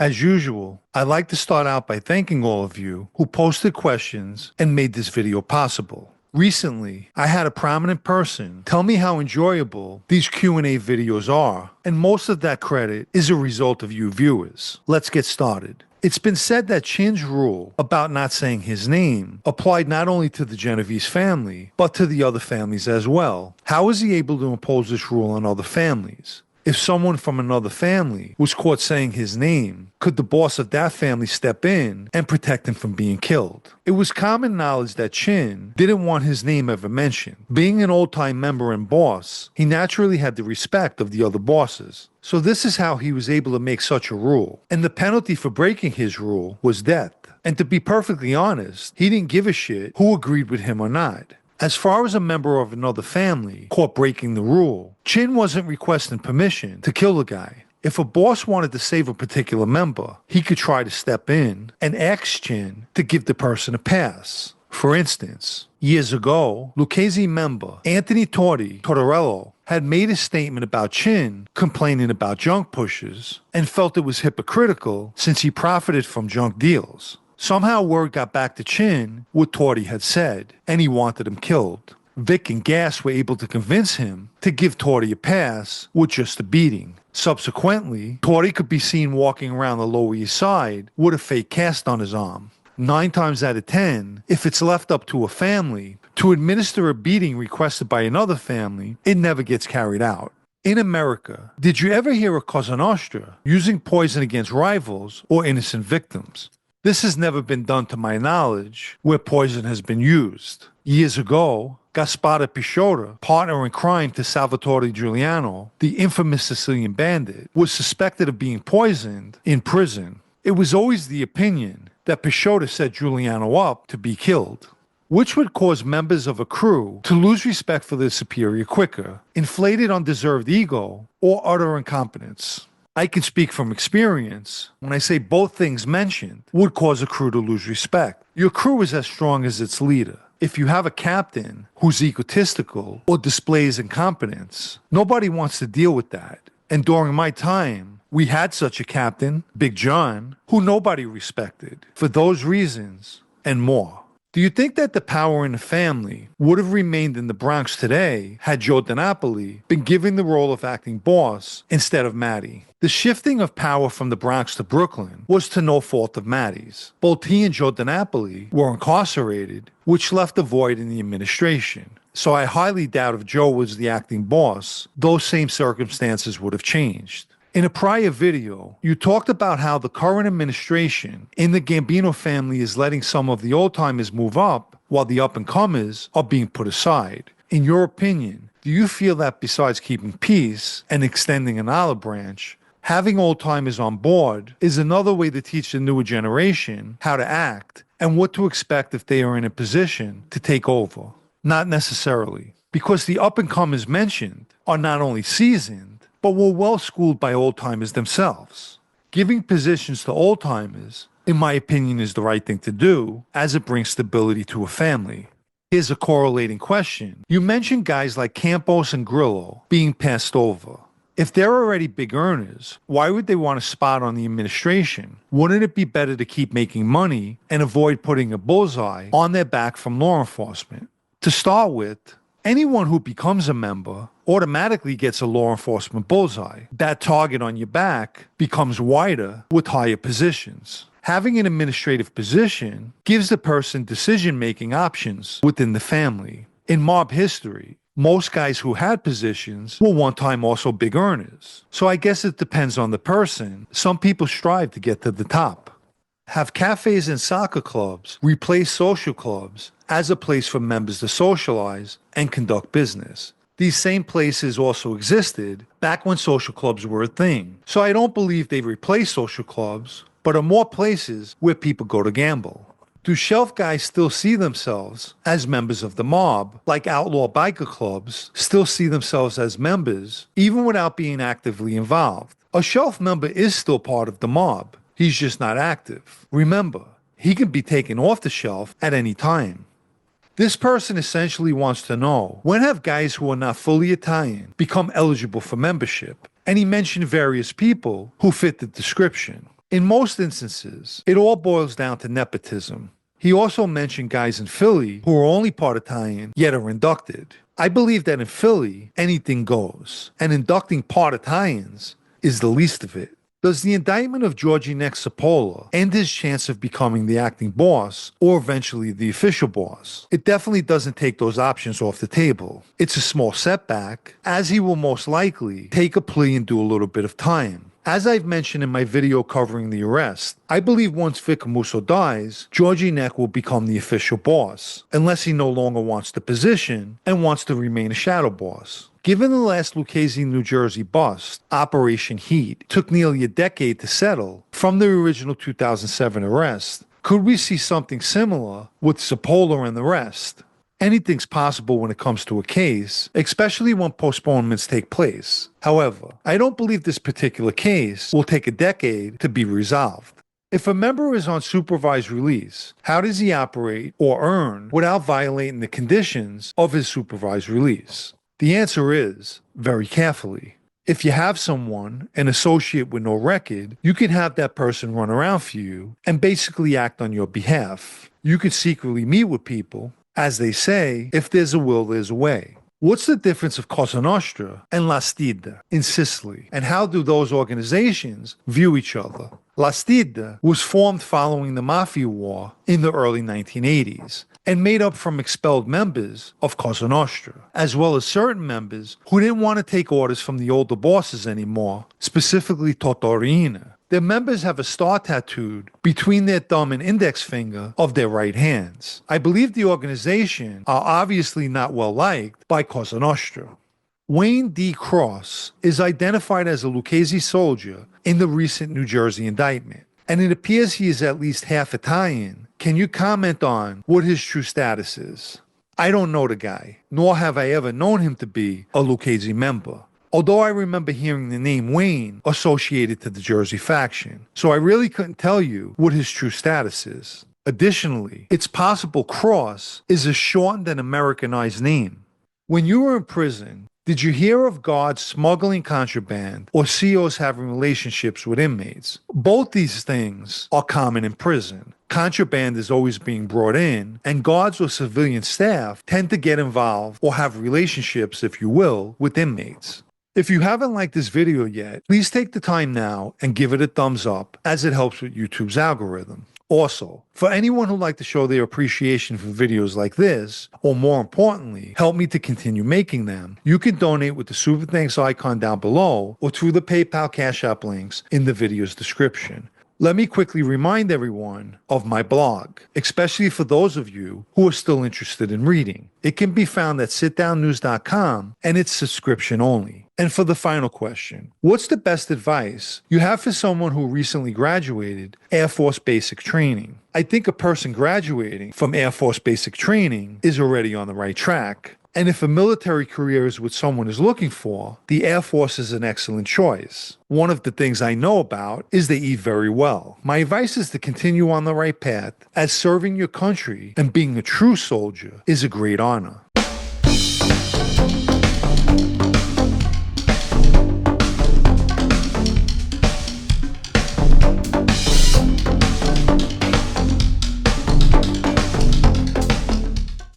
As usual, I'd like to start out by thanking all of you who posted questions and made this video possible. Recently, I had a prominent person tell me how enjoyable these Q&A videos are, and most of that credit is a result of you viewers. Let's get started. It's been said that Chin's rule about not saying his name applied not only to the Genovese family, but to the other families as well. How is he able to impose this rule on other families? If someone from another family was caught saying his name, could the boss of that family step in and protect him from being killed? It was common knowledge that Chin didn't want his name ever mentioned. Being an old-time member and boss, he naturally had the respect of the other bosses. So this is how he was able to make such a rule. And the penalty for breaking his rule was death. And to be perfectly honest, he didn't give a shit who agreed with him or not. As far as a member of another family caught breaking the rule, Chin wasn't requesting permission to kill the guy. If a boss wanted to save a particular member, he could try to step in and ask Chin to give the person a pass. For instance, years ago, Lucchese member Anthony Tortorello had made a statement about Chin complaining about junk pushers and felt it was hypocritical since he profited from junk deals. Somehow word got back to Chin what Torty had said, and he wanted him killed. Vic and Gas were able to convince him to give Torty a pass with just a beating. Subsequently, Torty could be seen walking around the Lower East Side with a fake cast on his arm. 9 times out of 10, if it's left up to a family to administer a beating requested by another family, it never gets carried out. In America, did you ever hear of Cosa Nostra using poison against rivals or innocent victims? This has never been done to my knowledge where poison has been used. Years ago, Gaspare Pisciotto, partner in crime to Salvatore Giuliano, the infamous Sicilian bandit, was suspected of being poisoned in prison. It was always the opinion that Pisciotto set Giuliano up to be killed, which would cause members of a crew to lose respect for their superior quicker, inflated undeserved ego, or utter incompetence. I can speak from experience when I say both things mentioned would cause a crew to lose respect. Your crew is as strong as its leader. If you have a captain who's egotistical or displays incompetence, nobody wants to deal with that. And during my time, we had such a captain, Big John, who nobody respected for those reasons and more. Do you think that the power in the family would have remained in the Bronx today had Joe DiNapoli been given the role of acting boss instead of Matty? The shifting of power from the Bronx to Brooklyn was to no fault of Matty's. Both he and Joe DiNapoli were incarcerated, which left a void in the administration. So I highly doubt if Joe was the acting boss, those same circumstances would have changed. In a prior video, you talked about how the current administration in the Gambino family is letting some of the old-timers move up while the up-and-comers are being put aside. In your opinion, do you feel that besides keeping peace and extending an olive branch, having old-timers on board is another way to teach the newer generation how to act and what to expect if they are in a position to take over? Not necessarily, because the up-and-comers mentioned are not only seasoned, but were well schooled by old-timers themselves. Giving positions to old-timers, in my opinion, is the right thing to do, as it brings stability to a family. Here's a correlating question. You mentioned guys like Campos and Grillo being passed over. If they're already big earners, why would they want a spot on the administration? Wouldn't it be better to keep making money and avoid putting a bullseye on their back from law enforcement? To start with, anyone who becomes a member automatically gets a law enforcement bullseye. That target on your back becomes wider with higher positions. Having an administrative position gives the person decision-making options within the family. In mob history, most guys who had positions were one time also big earners. So I guess it depends on the person. Some people strive to get to the top. Have cafes and soccer clubs replace social clubs as a place for members to socialize and conduct business. These same places also existed back when social clubs were a thing. So I don't believe they've replaced social clubs, but are more places where people go to gamble. Do shelf guys still see themselves as members of the mob, like outlaw biker clubs still see themselves as members, even without being actively involved? A shelf member is still part of the mob. He's just not active. Remember, he can be taken off the shelf at any time. This person essentially wants to know, when have guys who are not fully Italian become eligible for membership? And he mentioned various people who fit the description. In most instances, it all boils down to nepotism. He also mentioned guys in Philly who are only part Italian yet are inducted. I believe that in Philly, anything goes, and inducting part Italians is the least of it. Does the indictment of Georgie Nex Cipolla end his chance of becoming the acting boss or eventually the official boss? It definitely doesn't take those options off the table. It's a small setback, as he will most likely take a plea and do a little bit of time. As I've mentioned in my video covering the arrest, I believe once Ficamuso dies, Georgie Neck will become the official boss, unless he no longer wants the position and wants to remain a shadow boss. Given the last Lucchese, New Jersey bust, Operation Heat, took nearly a decade to settle from the original 2007 arrest, could we see something similar with Cipolla and the rest? Anything's possible when it comes to a case, especially when postponements take place. However, I don't believe this particular case will take a decade to be resolved. If a member is on supervised release, how does he operate or earn without violating the conditions of his supervised release? The answer is very carefully. If you have someone, an associate with no record, you can have that person run around for you and basically act on your behalf. You could secretly meet with people. As they say, if there's a will, there's a way. What's the difference of Cosa Nostra and La Stidda in Sicily, and how do those organizations view each other? La Stidda was formed following the mafia war in the early 1980s and made up from expelled members of Cosa Nostra, as well as certain members who didn't want to take orders from the older bosses anymore, specifically Totorina. Their members have a star tattooed between their thumb and index finger of their right hands. I believe the organization are obviously not well liked by Cosa Nostra. Wayne D. Cross is identified as a Lucchese soldier in the recent New Jersey indictment, and it appears he is at least half Italian. Can you comment on what his true status is? I don't know the guy, nor have I ever known him to be a Lucchese member. Although I remember hearing the name Wayne associated to the Jersey faction, so I really couldn't tell you what his true status is. Additionally, it's possible Cross is a shortened and Americanized name. When you were in prison, did you hear of guards smuggling contraband or COs having relationships with inmates? Both these things are common in prison. Contraband is always being brought in, and guards or civilian staff tend to get involved or have relationships, if you will, with inmates. If you haven't liked this video yet, please take the time now and give it a thumbs up, as it helps with YouTube's algorithm. Also, for anyone who'd like to show their appreciation for videos like this, or more importantly, help me to continue making them, you can donate with the Super Thanks icon down below or through the PayPal Cash App links in the video's description. Let me quickly remind everyone of my blog, especially for those of you who are still interested in reading. It can be found at sitdownnews.com, and it's subscription only. And for the final question, what's the best advice you have for someone who recently graduated Air Force Basic Training? I think a person graduating from Air Force Basic Training is already on the right track. And if a military career is what someone is looking for, the Air Force is an excellent choice. One of the things I know about is they eat very well. My advice is to continue on the right path, as serving your country and being a true soldier is a great honor.